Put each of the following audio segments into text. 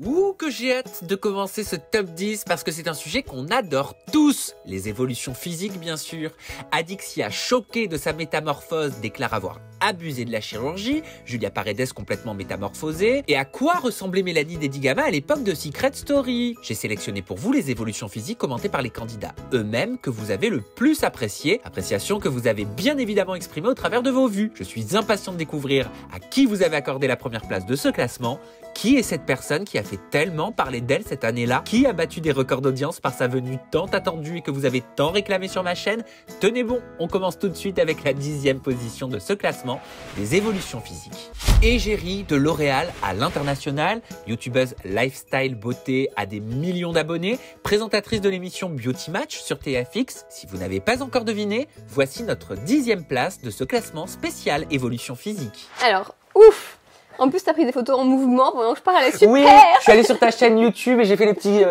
Ouh, que j'ai hâte de commencer ce top 10 parce que c'est un sujet qu'on adore tous. Les évolutions physiques, bien sûr. Adixia, choquée de sa métamorphose, déclare avoir abusé de la chirurgie. Julia Paredes complètement métamorphosée. Et à quoi ressemblait Mélanie Dedigama à l'époque de Secret Story? J'ai sélectionné pour vous les évolutions physiques commentées par les candidats eux-mêmes que vous avez le plus appréciées. Appréciation que vous avez bien évidemment exprimée au travers de vos vues. Je suis impatient de découvrir à qui vous avez accordé la première place de ce classement. Qui est cette personne qui a fait tellement parler d'elle cette année-là? Qui a battu des records d'audience par sa venue tant attendue et que vous avez tant réclamé sur ma chaîne? Tenez bon, on commence tout de suite avec la 10e position de ce classement des évolutions physiques. Égérie de L'Oréal à l'international, youtubeuse lifestyle beauté à des millions d'abonnés, présentatrice de l'émission Beauty Match sur TFX. Si vous n'avez pas encore deviné, voici notre 10e place de ce classement spécial évolution physique. Alors, ouf! En plus, t'as pris des photos en mouvement pendant que je parlais, super! Oui, je suis allée sur ta chaîne YouTube et j'ai fait les petits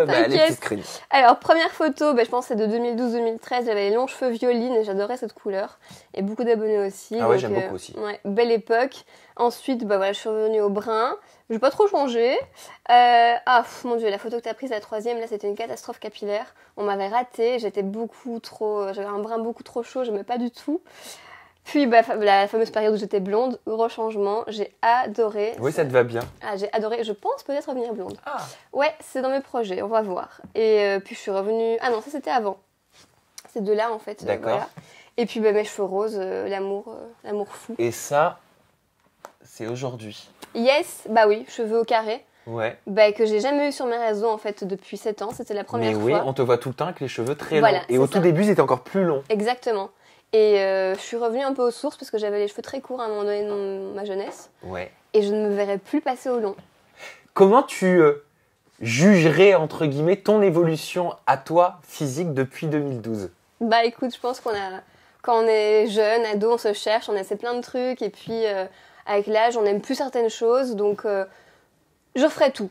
screens. Alors, première photo, je pense que c'est de 2012-2013. J'avais les longs cheveux violines et j'adorais cette couleur. Et beaucoup d'abonnés aussi. Ah ouais, j'aime beaucoup aussi. Ouais, belle époque. Ensuite, voilà, je suis revenue au brun. Je n'ai pas trop changé. Mon Dieu, la photo que t'as prise, la 3e, là, c'était une catastrophe capillaire. On m'avait raté, j'étais j'avais un brun beaucoup trop chaud, j'aimais pas du tout. Puis la fameuse période où j'étais blonde, rechangement, j'ai adoré. Oui, ça te va bien. Ah, j'ai adoré, je pense peut-être revenir blonde. Ah. Ouais, c'est dans mes projets, on va voir. Et puis je suis revenue... Ah non, ça c'était avant. C'est de là en fait. D'accord. Voilà. Et puis mes cheveux roses, l'amour fou. Et ça, c'est aujourd'hui. Yes, oui, cheveux au carré. Ouais. Que j'ai jamais eu sur mes réseaux en fait depuis 7 ans, c'était la première fois. Mais oui, on te voit tout le temps avec les cheveux très voilà, longs. Et au tout début, ils étaient encore plus longs. Exactement. Et je suis revenue un peu aux sources parce que j'avais les cheveux très courts à un moment donné dans ma jeunesse. Ouais. Et je ne me verrais plus passer au long. Comment tu jugerais, entre guillemets, ton évolution à toi, physique, depuis 2012 ? Écoute, je pense quand on est jeune, ado, on se cherche, on essaie plein de trucs. Et puis, avec l'âge, on n'aime plus certaines choses. Donc, je ferai tout.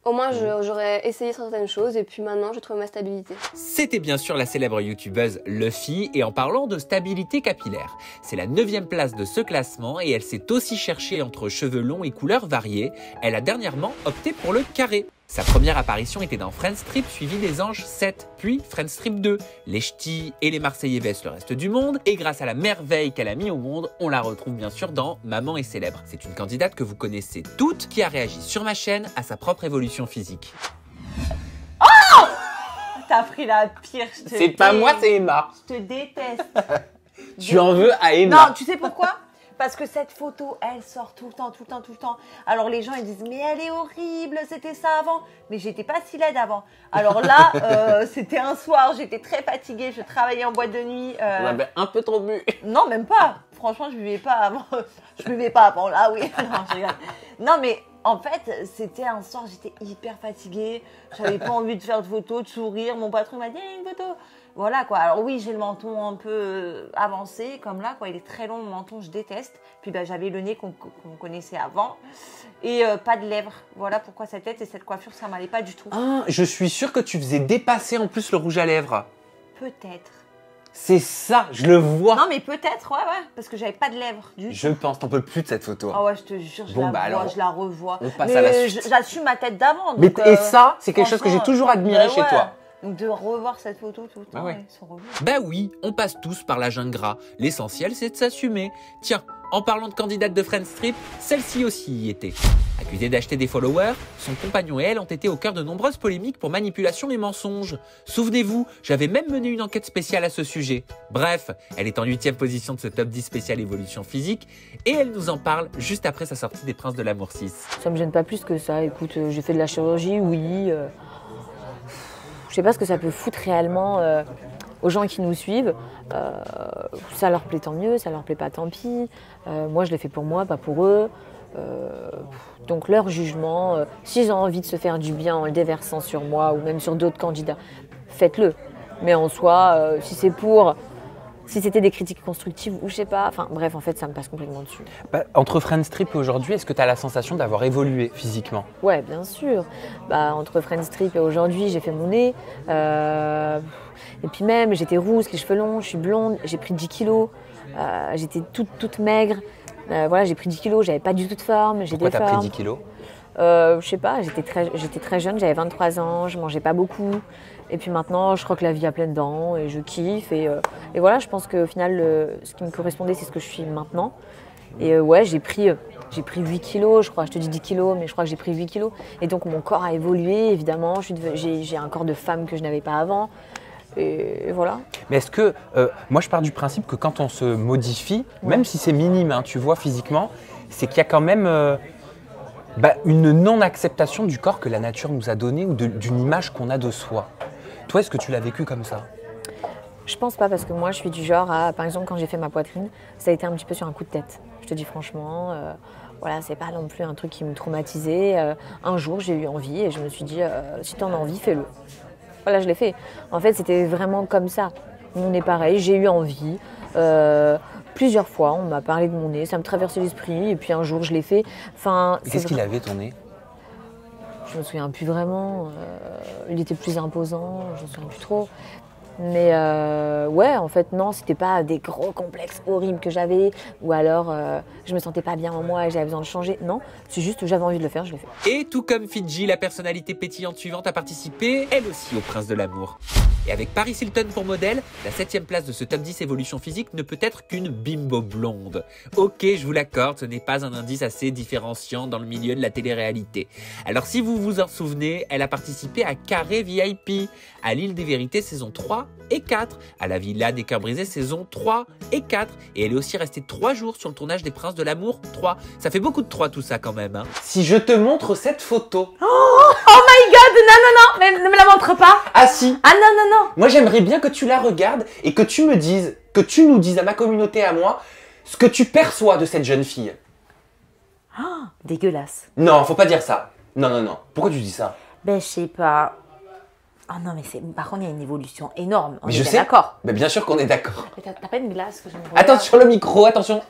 Au moins, j'aurais essayé certaines choses et puis maintenant, je trouve ma stabilité. C'était bien sûr la célèbre youtubeuse Luffy et en parlant de stabilité capillaire. C'est la 9e place de ce classement et elle s'est aussi cherchée entre cheveux longs et couleurs variées. Elle a dernièrement opté pour le carré. Sa première apparition était dans Friends Strip suivi des Anges 7, puis Friends Strip 2, les Ch'tis et les Marseillais baissent le reste du monde. Et grâce à la merveille qu'elle a mis au monde, on la retrouve bien sûr dans Maman est célèbre. C'est une candidate que vous connaissez toutes qui a réagi sur ma chaîne à sa propre évolution physique. Oh! T'as pris la pire. C'est pas moi, c'est Emma. Je te déteste. Tu en veux à Emma. Non, tu sais pourquoi? Parce que cette photo, elle sort tout le temps. Alors les gens, ils disent, mais elle est horrible, c'était ça avant. Mais j'étais pas si laide avant. Alors là, c'était un soir, j'étais très fatiguée, je travaillais en boîte de nuit. On avait un peu trop bu. Non, même pas. Franchement, je buvais pas avant. Je buvais pas avant, là, oui. Non, je rigole. Non, mais en fait, c'était un soir, j'étais hyper fatiguée. J'avais pas envie de faire de photos, de sourire. Mon patron m'a dit, une photo. Voilà quoi. Alors oui, j'ai le menton un peu avancé, comme là quoi. Il est très long mon menton, je déteste. Puis j'avais le nez qu'on connaissait avant et pas de lèvres. Voilà pourquoi cette tête et cette coiffure, ça m'allait pas du tout. Ah, je suis sûre que tu faisais dépasser en plus le rouge à lèvres. Peut-être. C'est ça, je le vois. Non mais peut-être, ouais, parce que j'avais pas de lèvres du tout. Je pense, t'en peux plus de cette photo. Ah ouais, je te jure, je la revois. On passe à la suite. J'assume ma tête d'avant. Mais et ça, c'est quelque chose que j'ai toujours admiré chez toi. Donc de revoir cette photo tout le temps, ils sont revenus. Oui, on passe tous par la jungle gras. L'essentiel, c'est de s'assumer. Tiens, en parlant de candidate de Friends Strip, celle-ci aussi y était. Accusée d'acheter des followers, son compagnon et elle ont été au cœur de nombreuses polémiques pour manipulation et mensonges. Souvenez-vous, j'avais même mené une enquête spéciale à ce sujet. Bref, elle est en 8e position de ce top 10 spécial évolution physique et elle nous en parle juste après sa sortie des Princes de l'Amour 6. Ça me gêne pas plus que ça. Écoute, j'ai fait de la chirurgie, oui. Je sais pas ce que ça peut foutre réellement aux gens qui nous suivent. Ça leur plaît tant mieux, ça leur plaît pas tant pis. Moi je l'ai fait pour moi, pas pour eux. Donc leur jugement, s'ils ont envie de se faire du bien en le déversant sur moi ou même sur d'autres candidats, faites-le. Mais en soi, si c'était des critiques constructives ou je sais pas, enfin bref, en fait ça me passe complètement dessus. Entre Friends Strip et aujourd'hui, est-ce que tu as la sensation d'avoir évolué physiquement ? Ouais, bien sûr. Entre Friends Strip et aujourd'hui, j'ai fait mon nez. Et puis même, j'étais rousse, les cheveux longs, je suis blonde, j'ai pris 10 kilos. J'étais toute maigre. Voilà, j'ai pris 10 kilos, j'avais pas du tout de forme. Pourquoi t'as pris 10 kilos ? Je sais pas, j'étais très jeune, j'avais 23 ans, je mangeais pas beaucoup. Et puis maintenant, je crois que la vie a plein dents et je kiffe. Et voilà, je pense qu'au final, ce qui me correspondait, c'est ce que je suis maintenant. Et ouais, j'ai pris 8 kilos, je crois. Je te dis 10 kilos, mais je crois que j'ai pris 8 kilos. Et donc, mon corps a évolué, évidemment. J'ai un corps de femme que je n'avais pas avant. Et voilà. Mais est-ce que, moi je pars du principe que quand on se modifie, même si c'est minime, hein, tu vois, physiquement, c'est qu'il y a quand même une non-acceptation du corps que la nature nous a donné ou d'une image qu'on a de soi. Toi, est-ce que tu l'as vécu comme ça? Je pense pas, parce que moi je suis du genre à, par exemple, quand j'ai fait ma poitrine, ça a été un petit peu sur un coup de tête. Je te dis franchement, voilà, c'est pas non plus un truc qui me traumatisait. Un jour j'ai eu envie et je me suis dit, si tu en as envie, fais-le. Voilà, je l'ai fait. En fait, c'était vraiment comme ça. On est pareil, j'ai eu envie. Plusieurs fois, on m'a parlé de mon nez, ça me traversait l'esprit, et puis un jour je l'ai fait. Enfin, qu'est-ce qu'il avait ton nez? Je me souviens plus vraiment. Il était plus imposant, je me souviens plus trop. Mais ouais, en fait, non, c'était pas des gros complexes horribles que j'avais, ou alors je me sentais pas bien en moi et j'avais besoin de changer. Non, c'est juste que j'avais envie de le faire, je l'ai fait. Et tout comme Fidji, la personnalité pétillante suivante a participé, elle aussi, au Prince de l'amour. Et avec Paris Hilton pour modèle, la 7e place de ce top 10 évolution physique ne peut être qu'une bimbo blonde. Ok, je vous l'accorde, ce n'est pas un indice assez différenciant dans le milieu de la télé-réalité. Alors si vous vous en souvenez, elle a participé à Carré VIP, à l'Île des Vérités saison 3 et 4, à la Villa des Cœurs Brisés saison 3 et 4, et elle est aussi restée 3 jours sur le tournage des Princes de l'amour 3. Ça fait beaucoup de 3 tout ça quand même, hein. Si je te montre cette photo... Oh my god, non, mais ne me la montre pas. Ah si. Ah non. Moi j'aimerais bien que tu la regardes et que tu me dises, que tu nous dises à ma communauté, à moi, ce que tu perçois de cette jeune fille. Oh, dégueulasse. Non, faut pas dire ça. Non. Pourquoi tu dis ça? Ben je sais pas. Oh non, mais par contre il y a une évolution énorme. On Mais est je bien sais. d'accord. Mais bien sûr qu'on est d'accord. Mais t'as pas une glace que je me regarde. Attends sur le micro, attention.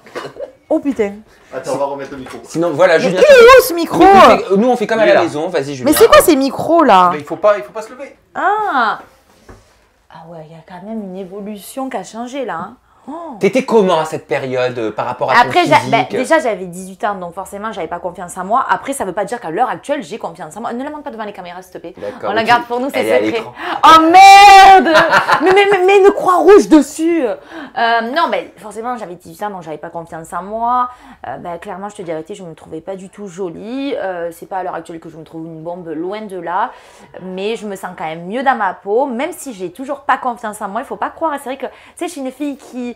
Oh putain. Attends, on va remettre le micro. Sinon voilà, Mais Julien. il est où ce micro? Nous on fait comme à Il est la là. maison, vas-y Julien. Mais c'est quoi ces micros là? Mais il faut pas se lever. Ah ouais, il y a quand même une évolution qui a changé là. Hein. Oh. T'étais comment à cette période par rapport à Après, ton physique? déjà j'avais 18 ans, donc forcément j'avais pas confiance en moi. Après, ça veut pas dire qu'à l'heure actuelle j'ai confiance en moi. Ne la montre pas devant les caméras, s'il te plaît. D'accord. On la garde pour nous, c'est Elle est à secret. l'écran. Oh merde. mais une croix rouge dessus. Non, forcément j'avais 18 ans, donc j'avais pas confiance en moi. Clairement, je te dis la vérité, je me trouvais pas du tout jolie. C'est pas à l'heure actuelle que je me trouve une bombe, loin de là. Mais je me sens quand même mieux dans ma peau, même si j'ai toujours pas confiance en moi. Il faut pas croire. C'est vrai que tu sais, je suis une fille qui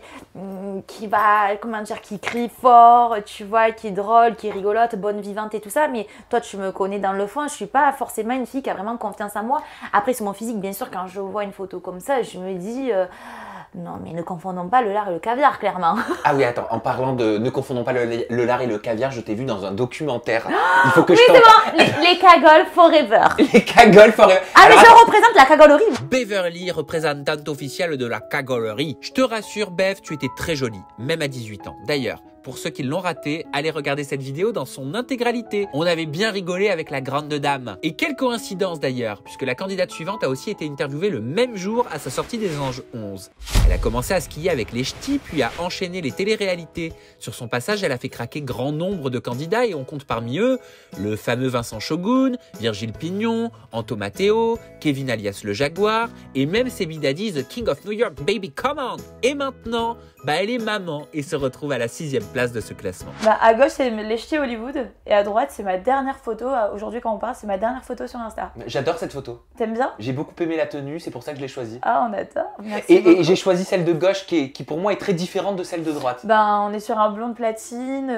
va, comment dire, qui crie fort, tu vois, qui est drôle, qui est rigolote, bonne vivante et tout ça, mais toi tu me connais dans le fond, je suis pas forcément une fille qui a vraiment confiance en moi. Après sur mon physique, bien sûr, quand je vois une photo comme ça, je me dis non mais ne confondons pas le lard et le caviar, clairement. Ah oui, attends, en parlant de ne confondons pas le lard et le caviar, je t'ai vu dans un documentaire. Il faut que Oui, je c'est bon, les cagoles forever. Les cagoles forever. Ah, mais Alors, je représente la cagolerie. Beverly, représentante officielle de la cagolerie. Je te rassure, Bev, tu étais très jolie, même à 18 ans. D'ailleurs, pour ceux qui l'ont raté, allez regarder cette vidéo dans son intégralité. On avait bien rigolé avec la grande dame. Et quelle coïncidence d'ailleurs, puisque la candidate suivante a aussi été interviewée le même jour à sa sortie des Anges 11. Elle a commencé à skier avec les ch'tis, puis a enchaîné les téléréalités. Sur son passage, elle a fait craquer grand nombre de candidats et on compte parmi eux le fameux Vincent Shogun, Virgile Pignon, Anto Matteo, Kevin alias le Jaguar, et même Sebi Daddy, The King of New York, baby, come on! Et maintenant, elle est maman et se retrouve à la 6e place de ce classement. À gauche, c'est les ch'tis Hollywood. Et à droite, c'est ma dernière photo. Aujourd'hui, quand on parle, c'est ma dernière photo sur Insta. j'adore cette photo. T'aimes bien? J'ai beaucoup aimé la tenue, c'est pour ça que je l'ai choisie. Ah, on adore. Merci Et beaucoup. j'ai choisi celle de gauche qui pour moi est très différente de celle de droite. On est sur un blond de platine,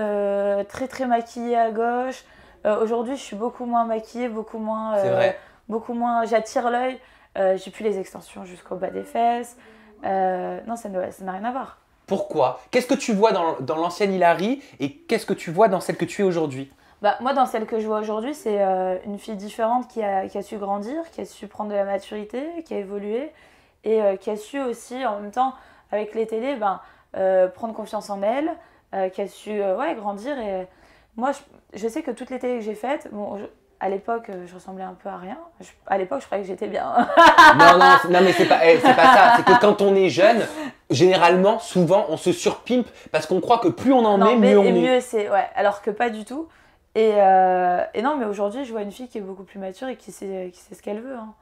très très maquillée à gauche. Aujourd'hui, je suis beaucoup moins maquillée, beaucoup moins. C'est vrai. Beaucoup moins. J'attire l'œil. J'ai plus les extensions jusqu'au bas des fesses. Non, ça n'a rien à voir. Pourquoi? Qu'est-ce que tu vois dans l'ancienne Hilary et qu'est-ce que tu vois dans celle que tu es aujourd'hui? Moi, dans celle que je vois aujourd'hui, c'est une fille différente qui a su grandir, qui a su prendre de la maturité, qui a évolué et qui a su aussi, en même temps, avec les télés, prendre confiance en elle, qui a su grandir. Et moi, je sais que toutes les télés que j'ai faites, à l'époque, je ressemblais un peu à rien. À l'époque, je croyais que j'étais bien. non, mais c'est pas ça. C'est que quand on est jeune, généralement, souvent, on se surpimpe parce qu'on croit que plus on en met, mieux on est. Mieux c'est, ouais. Alors que pas du tout. Et non, mais aujourd'hui, je vois une fille qui est beaucoup plus mature et qui sait ce qu'elle veut. Hein.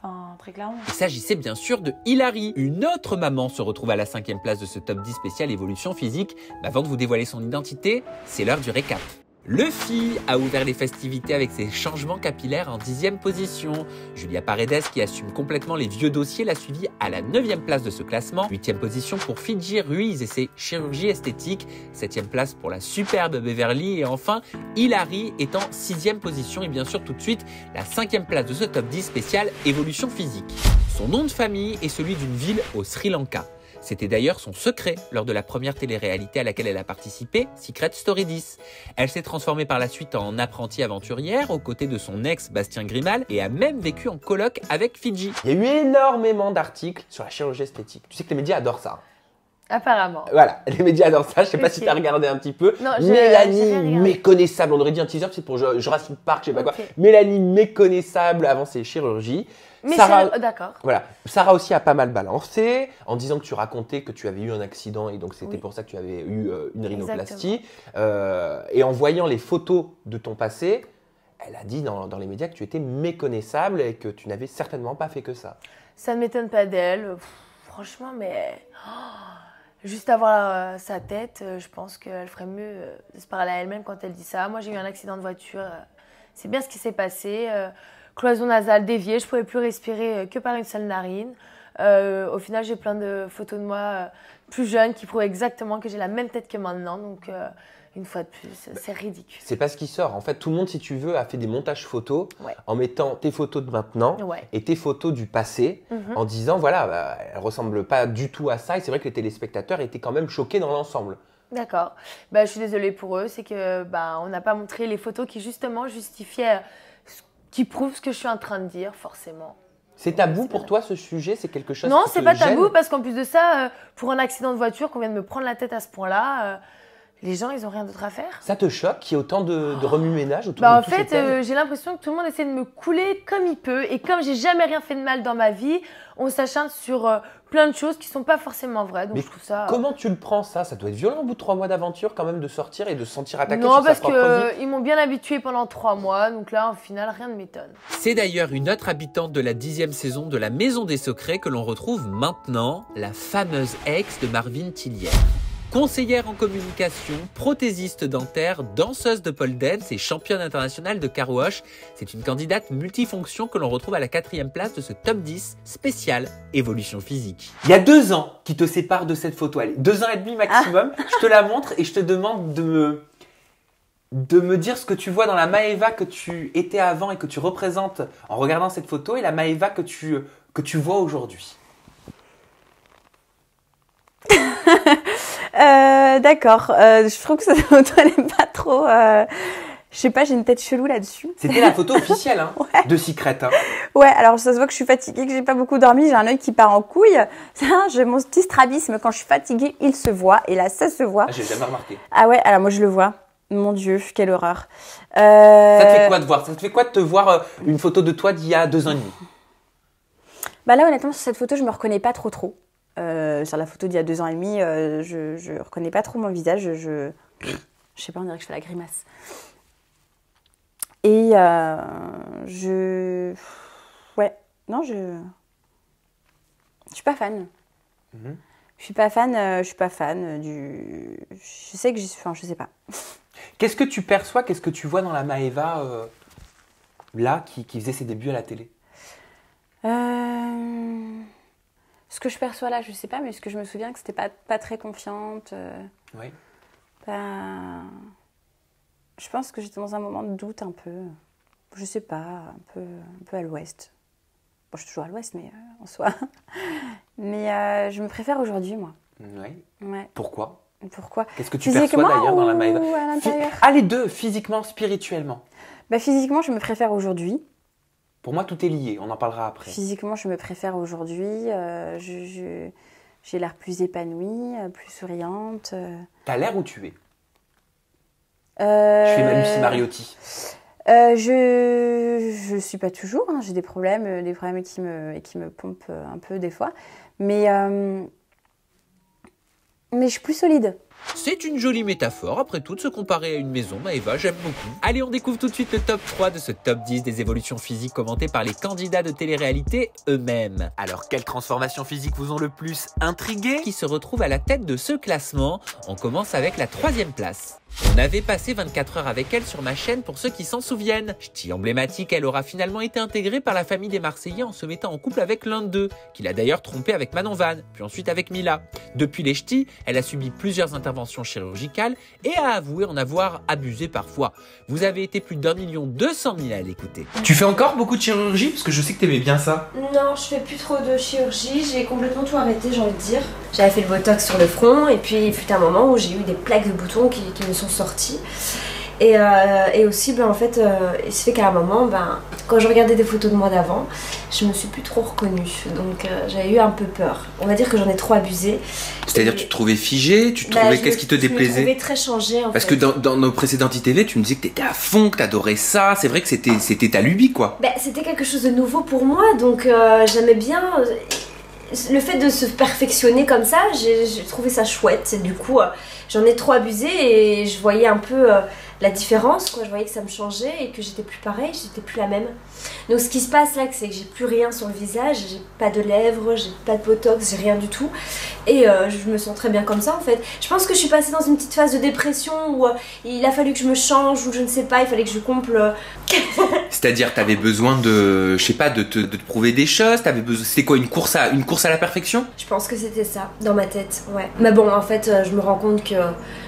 Enfin, très clairement. Il s'agissait bien sûr de Hilary. Une autre maman se retrouve à la 5e place de ce top 10 spécial évolution physique. Mais avant de vous dévoiler son identité, c'est l'heure du récap. Luffy a ouvert les festivités avec ses changements capillaires en 10e position. Julia Paredes, qui assume complètement les vieux dossiers, l'a suivi à la 9e place de ce classement. 8e position pour Fidji Ruiz et ses chirurgies esthétiques. 7e place pour la superbe Beverly. Et enfin, Hilary est en 6e position. Et bien sûr, tout de suite, la 5e place de ce top 10 spécial évolution physique. Son nom de famille est celui d'une ville au Sri Lanka. C'était d'ailleurs son secret lors de la première télé-réalité à laquelle elle a participé, Secret Story 10. Elle s'est transformée par la suite en apprentie aventurière aux côtés de son ex Bastien Grimal et a même vécu en coloc avec Fidji. Il y a eu énormément d'articles sur la chirurgie esthétique. Tu sais que les médias adorent ça. Apparemment. Voilà, les médias adorent ça. Je sais pas si tu as regardé un petit peu. Non, j'ai Mélanie rien regardé. méconnaissable. On aurait dit un teaser, c'est pour Jurassic Park, je sais pas quoi. Ok. Mélanie méconnaissable avant ses chirurgies. Mais Sarah, d'accord. voilà. Sarah aussi a pas mal balancé en disant que tu racontais que tu avais eu un accident et donc c'était Oui. pour ça que tu avais eu une rhinoplastie. Et en voyant les photos de ton passé, elle a dit dans les médias que tu étais méconnaissable et que tu n'avais certainement pas fait que ça. Ça ne m'étonne pas d'elle. Franchement, mais juste avoir sa tête, je pense qu'elle ferait mieux de se parler à elle-même quand elle dit ça. Moi, j'ai eu un accident de voiture. C'est bien ce qui s'est passé. Cloison nasale déviée, je ne pouvais plus respirer que par une seule narine. Au final, j'ai plein de photos de moi plus jeune qui prouvent exactement que j'ai la même tête que maintenant. Donc, une fois de plus, c'est ridicule. C'est pas ce qui sort. En fait, tout le monde, si tu veux, a fait des montages photos Ouais. en mettant tes photos de maintenant Ouais. et tes photos du passé Mhm. en disant, voilà, bah, elle ressemble pas du tout à ça. Et c'est vrai que les téléspectateurs étaient quand même choqués dans l'ensemble. D'accord. Bah, je suis désolée pour eux. C'est que on n'a pas montré les photos qui justement justifiaient, qui prouvent ce que je suis en train de dire, forcément. C'est tabou c'est pour pas toi ce sujet? C'est quelque chose Non, qui c'est te pas gêne? tabou parce qu'en plus de ça, pour un accident de voiture, qu'on vient de me prendre la tête à ce point-là, les gens, ils ont rien d'autre à faire. Ça te choque qu'il y ait autant de remue-ménage autour Bah, de en tous ces fait, thèmes? j'ai l'impression que tout le monde essaie de me couler comme il peut. Et comme j'ai jamais rien fait de mal dans ma vie, on s'acharne sur plein de choses qui sont pas forcément vraies. Donc Mais je trouve ça. Comment tu le prends ça? Ça doit être violent au bout de 3 mois d'aventure quand même de sortir et de se sentir attaqué Non, sur parce sa propre vie. qu'ils m'ont bien habitué pendant 3 mois. Donc là, au final, rien ne m'étonne. C'est d'ailleurs une autre habitante de la 10e saison de la Maison des Secrets que l'on retrouve maintenant, la fameuse ex de Marvin Tillière. Conseillère en communication, prothésiste dentaire, danseuse de pole dance et championne internationale de car wash, c'est une candidate multifonction que l'on retrouve à la 4e place de ce top 10 spécial évolution physique. Il y a 2 ans qui te séparent de cette photo. Allez, 2 ans et demi maximum. Je te la montre et je te demande de me dire ce que tu vois dans la Maëva que tu étais avant et que tu représentes en regardant cette photo et la Maëva que tu vois aujourd'hui. D'accord. Je trouve que cette photo, elle est pas trop. Je sais pas, j'ai une tête chelou là-dessus. C'était la photo officielle hein, Ouais. de Secret. Hein. Ouais, alors ça se voit que je suis fatiguée, que j'ai pas beaucoup dormi, j'ai un œil qui part en couille. Ça, mon petit strabisme, quand je suis fatiguée, il se voit. Et là, ça se voit. Ah, j'ai jamais remarqué. Ah ouais, alors moi je le vois. Mon Dieu, quelle horreur. Ça te fait quoi de voir? Ça te fait quoi de te voir une photo de toi d'il y a 2 ans et demi? Bah là, honnêtement, sur cette photo, je me reconnais pas trop. Sur la photo d'il y a 2 ans et demi, je reconnais pas trop mon visage. Je sais pas, on dirait que je fais la grimace. Et ouais, non, je suis pas fan. Mhm. Je suis pas fan du. Je sais que enfin, je sais pas. Qu'est-ce que tu perçois, qu'est-ce que tu vois dans la Maëva là qui faisait ses débuts à la télé? Ce que je perçois là, je sais pas, mais ce que je me souviens que c'était pas très confiante. Oui. Je pense que j'étais dans un moment de doute un peu. Je sais pas, un peu à l'ouest. Bon, je suis toujours à l'ouest, mais en soi. Mais je me préfère aujourd'hui, moi. Oui. Ouais. Pourquoi? Pourquoi? Qu'est-ce que tu perçois Physiquement d'ailleurs dans la ou Maëva? à l'intérieur? Ah, les deux, physiquement, spirituellement. Bah, physiquement, je me préfère aujourd'hui. Pour moi, tout est lié, on en parlera après. Physiquement, je me préfère aujourd'hui. J'ai l'air plus épanouie, plus souriante. T'as l'air où tu es. Je Je fais ma Lucie Mariotti. Je suis pas toujours, hein. J'ai des problèmes qui me pompent un peu des fois. Mais je suis plus solide. C'est une jolie métaphore, après tout, de se comparer à une maison, Maëva, j'aime beaucoup. Allez, on découvre tout de suite le top 3 de ce top 10 des évolutions physiques commentées par les candidats de télé-réalité eux-mêmes. Alors, quelles transformations physiques vous ont le plus intrigué? Qui se retrouve à la tête de ce classement? On commence avec la 3e place. On avait passé 24 heures avec elle sur ma chaîne pour ceux qui s'en souviennent. Ch'ti emblématique, elle aura finalement été intégrée par la famille des Marseillais en se mettant en couple avec l'un d'eux, qu'il a d'ailleurs trompé avec Manon Vanne, puis ensuite avec Mila. Depuis les ch'tis, elle a subi plusieurs interventions chirurgicales et a avoué en avoir abusé parfois. Vous avez été plus d'1 200 000 à l'écouter. Tu fais encore beaucoup de chirurgie? Parce que je sais que t'aimais bien ça. Non, je fais plus trop de chirurgie, j'ai complètement tout arrêté, j'ai envie de dire. J'avais fait le botox sur le front et puis il fut un moment où j'ai eu des plaques de boutons qui me sont sorties. Et aussi, ben, en fait, il se fait qu'à un moment, ben, quand je regardais des photos de moi d'avant, je me suis plus trop reconnue. Donc j'avais eu un peu peur. On va dire que j'en ai trop abusé. C'est-à-dire tu te trouvais figée, tu te trouvais qu'est-ce qui te déplaisait? Je me trouvais très changée en Parce fait. que dans nos précédentes ITV, tu me disais que t'étais à fond, que t'adorais ça. C'est vrai que c'était ta lubie, quoi. Ben, c'était quelque chose de nouveau pour moi, donc j'aimais bien. Le fait de se perfectionner comme ça, j'ai trouvé ça chouette. Et du coup, j'en ai trop abusé et je voyais un peu la différence, quoi. Je voyais que ça me changeait et que j'étais plus pareil, j'étais plus la même. Donc ce qui se passe là, c'est que j'ai plus rien sur le visage, j'ai pas de lèvres, j'ai pas de botox, j'ai rien du tout. Et je me sens très bien comme ça en fait. Je pense que je suis passée dans une petite phase de dépression où il a fallu que je me change ou je ne sais pas, il fallait que je comble. C'est-à-dire t'avais besoin de, je sais pas, de te prouver des choses, t'avais besoin, c'était quoi, une course à la perfection? Je pense que c'était ça, dans ma tête, ouais. Mais bon, en fait, je me rends compte que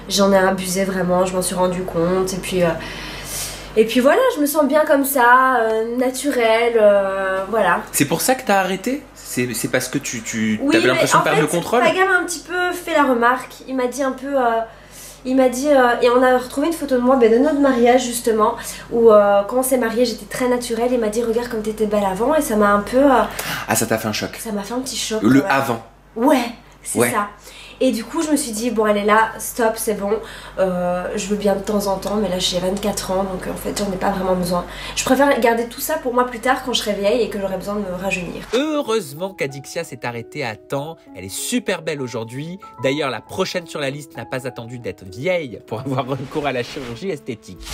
j'en ai abusé vraiment, je m'en suis rendu compte et puis voilà, je me sens bien comme ça, naturelle, voilà. C'est pour ça que t'as arrêté? C'est parce que tu oui, avais l'impression de perdre le contrôle? Pagam m'a un petit peu fait la remarque, il m'a dit un peu... il m'a dit, et on a retrouvé une photo de moi, de notre mariage justement, où quand on s'est mariés, j'étais très naturelle. Il m'a dit, regarde comme t'étais belle avant, et ça m'a un peu... Ah, ça t'a fait un choc? Ça m'a fait un petit choc. Le ouais. avant? Ouais, c'est ça. Et du coup, je me suis dit, bon, elle est là, stop, c'est bon. Je veux bien de temps en temps, mais là, j'ai 24 ans, donc en fait, j'en ai pas vraiment besoin. Je préfère garder tout ça pour moi plus tard, quand je serai vieille et que j'aurai besoin de me rajeunir. Heureusement qu'Adixia s'est arrêtée à temps. Elle est super belle aujourd'hui. D'ailleurs, la prochaine sur la liste n'a pas attendu d'être vieille pour avoir recours à la chirurgie esthétique.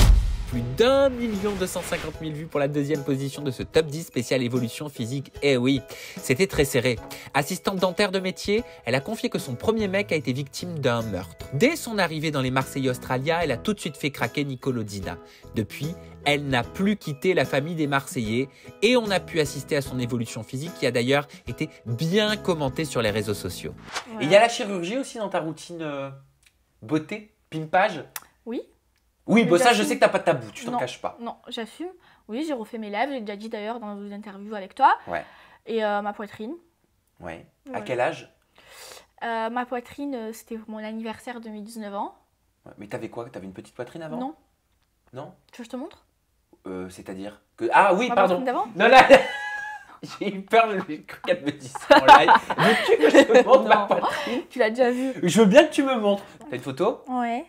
Plus d'1 250 000 vues pour la 2e position de ce top 10 spécial évolution physique. Eh oui, c'était très serré. Assistante dentaire de métier, elle a confié que son premier mec a été victime d'un meurtre. Dès son arrivée dans les Marseillais Australia, elle a tout de suite fait craquer Nickelodeon. Depuis, elle n'a plus quitté la famille des Marseillais et on a pu assister à son évolution physique qui a d'ailleurs été bien commentée sur les réseaux sociaux. Ouais. Et il y a la chirurgie aussi dans ta routine beauté, pimpage? Oui. Oui, bon, ça, je sais que t'as pas de tabou, tu t'en caches pas. Non, j'assume. Oui, j'ai refait mes lèvres, j'ai déjà dit d'ailleurs dans une interview avec toi. Ouais. Et ma poitrine. Ouais. À quel âge? Ma poitrine, c'était pour mon anniversaire de mes 19 ans. Ouais. Mais t'avais quoi? T'avais une petite poitrine avant? Non. Non? Tu veux que je te montre? C'est-à-dire que... Ah oui, ma pardon. d'avant? Non, là... J'ai eu peur, j'ai cru qu'elle me dise ça en live. Veux-tu que je te montre ma poitrine? Tu l'as déjà vu. Je veux bien que tu me montres. T'as une photo? Ouais.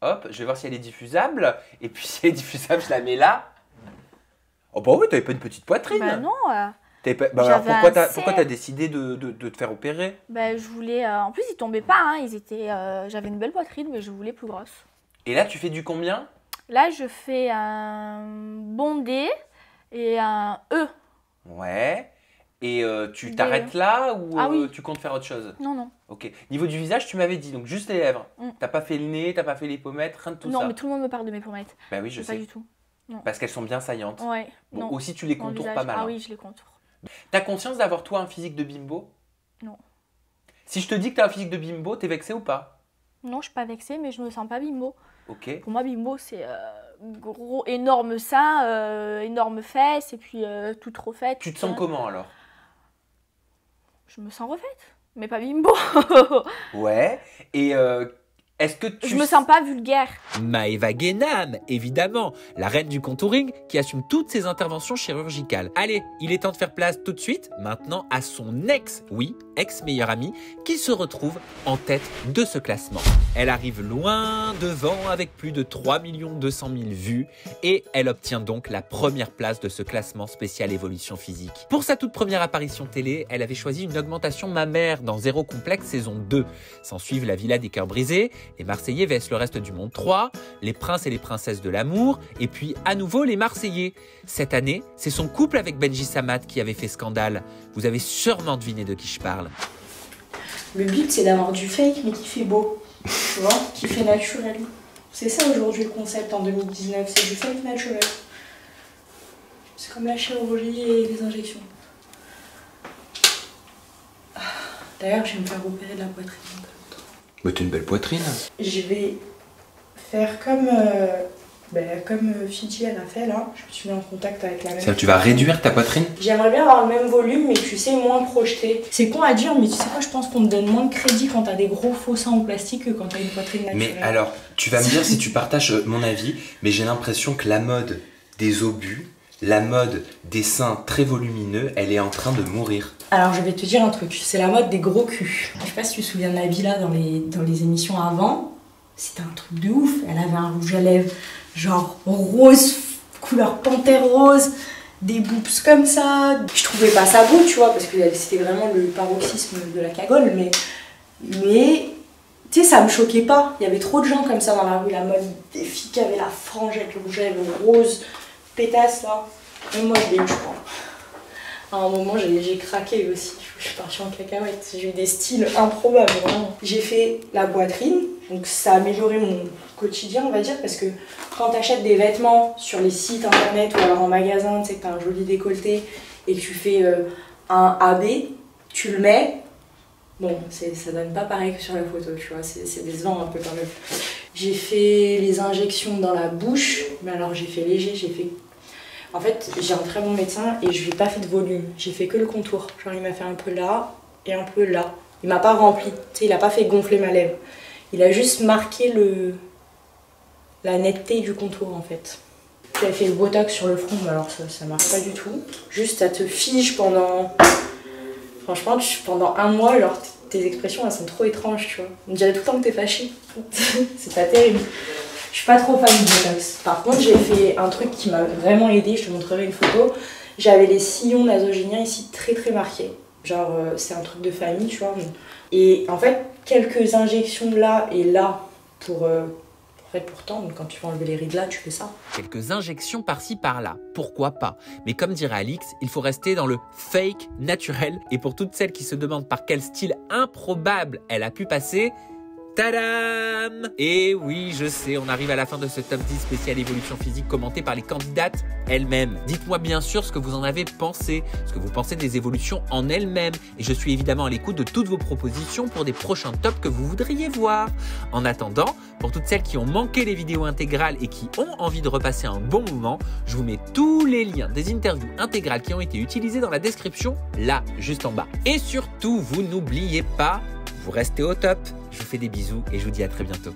Hop, je vais voir si elle est diffusable. Et puis si elle est diffusable, je la mets là. Oh bah oui, t'avais pas une petite poitrine. Bah non. Bah alors pourquoi t'as décidé de te faire opérer? Bah je voulais... en plus, ils tombaient pas. Hein. Ils étaient... J'avais une belle poitrine, mais je voulais plus grosse. Et là, tu fais du combien? Là, je fais un bondé et un E. Ouais. Et tu t'arrêtes là ou oui. tu comptes faire autre chose? Non, non. Ok. Niveau du visage, tu m'avais dit, donc juste les lèvres. T'as pas fait le nez, t'as pas fait les pommettes, rien de tout ça? Non, mais tout le monde me parle de mes pommettes. Bah oui, je sais. Pas du tout. Non. Parce qu'elles sont bien saillantes. Ouais. Bon, non. aussi, tu les contours pas mal. Ah oui, je les contours. T'as conscience d'avoir toi un physique de bimbo? Non. Si je te dis que t'as un physique de bimbo, t'es vexé ou pas? Non, je suis pas vexée, mais je me sens pas bimbo. Ok. Pour moi, bimbo, c'est gros, énorme sein, énorme fesses, et puis tout refait. Tu te sens comment alors? Je me sens refaite, mais pas bimbo. Ouais. Et est-ce que tu... Je me sens pas vulgaire. Maëva Guénam, évidemment, la reine du contouring qui assume toutes ses interventions chirurgicales. Allez, il est temps de faire place tout de suite, maintenant, à son ex-meilleure amie, qui se retrouve en tête de ce classement. Elle arrive loin devant avec plus de 3 200 000 vues et elle obtient donc la première place de ce classement spécial évolution physique. Pour sa toute première apparition télé, elle avait choisi une augmentation mammaire dans Zéro Complexe saison 2. S'en suivent la Villa des Cœurs Brisés, Les Marseillais vs le reste du monde 3, les princes et les princesses de l'amour, et puis à nouveau les Marseillais. Cette année, c'est son couple avec Benji Samad qui avait fait scandale. Vous avez sûrement deviné de qui je parle. Le but, c'est d'avoir du fake, mais qui fait beau, tu vois, qui fait naturel. C'est ça aujourd'hui le concept en 2019, c'est du fake naturel. C'est comme la chirurgie et les injections. D'ailleurs, je vais me faire opérer de la poitrine. Mais t'as une belle poitrine. Je vais faire comme Fidji elle a fait là. Je me suis mis en contact avec la même. Ça, tu vas réduire ta poitrine? J'aimerais bien avoir le même volume, mais tu sais, moins projeté. C'est con à dire, mais tu sais quoi, je pense qu'on te donne moins de crédit quand t'as des gros faux seins en plastique que quand t'as une poitrine naturelle. Mais alors, tu vas me dire si tu partages mon avis, mais j'ai l'impression que la mode des obus, la mode des seins très volumineux, elle est en train de mourir. Alors je vais te dire un truc, c'est la mode des gros culs. Je sais pas si tu te souviens de Nabila dans les émissions avant, c'était un truc de ouf. Elle avait un rouge à lèvres genre rose, couleur panthère rose, des boobs comme ça. Je trouvais pas ça beau, tu vois, parce que c'était vraiment le paroxysme de la cagole, mais tu sais, ça me choquait pas. Il y avait trop de gens comme ça dans la rue, la mode des filles qui avaient la frange avec le rouge à lèvres rose, pétasse là. Même moi je l'ai eu, je crois. À un moment j'ai craqué aussi, je suis partie en cacahuète, j'ai eu des styles improbables vraiment. J'ai fait la poitrine, donc ça a amélioré mon quotidien on va dire, parce que quand tu achètes des vêtements sur les sites internet ou alors en magasin, tu sais que tu as un joli décolleté et que tu fais un AB, tu le mets, bon ça donne pas pareil que sur la photo, tu vois, c'est décevant un peu quand même. J'ai fait les injections dans la bouche, mais alors j'ai fait léger, en fait, j'ai un très bon médecin et je lui ai pas fait de volume. J'ai fait que le contour. Genre, il m'a fait un peu là et un peu là. Il m'a pas rempli. Tu sais, il a pas fait gonfler ma lèvre. Il a juste marqué la netteté du contour, en fait. J'avais fait le botox sur le front, mais alors ça marche pas du tout. Juste, ça te fige pendant... Franchement, pendant un mois, alors tes expressions, elles sont trop étranges, tu vois. On dirait tout le temps que t'es fâchée. C'est pas terrible. Je suis pas trop fan du botox. Par contre, j'ai fait un truc qui m'a vraiment aidé, je te montrerai une photo. J'avais les sillons nasogéniens ici très très marqués. Genre, c'est un truc de famille, tu vois. Et en fait, quelques injections là et là pour tendre. Quand tu vas enlever les rides là, tu fais ça. Quelques injections par-ci par-là, pourquoi pas. Mais comme dirait Alix, il faut rester dans le fake naturel. Et pour toutes celles qui se demandent par quel style improbable elle a pu passer, tadam! Et oui, je sais, on arrive à la fin de ce top 10 spécial évolution physique commenté par les candidates elles-mêmes. Dites-moi bien sûr ce que vous en avez pensé, ce que vous pensez des évolutions en elles-mêmes. Et je suis évidemment à l'écoute de toutes vos propositions pour des prochains tops que vous voudriez voir. En attendant, pour toutes celles qui ont manqué les vidéos intégrales et qui ont envie de repasser un bon moment, je vous mets tous les liens des interviews intégrales qui ont été utilisées dans la description, là, juste en bas. Et surtout, vous n'oubliez pas, vous restez au top. Je vous fais des bisous et je vous dis à très bientôt.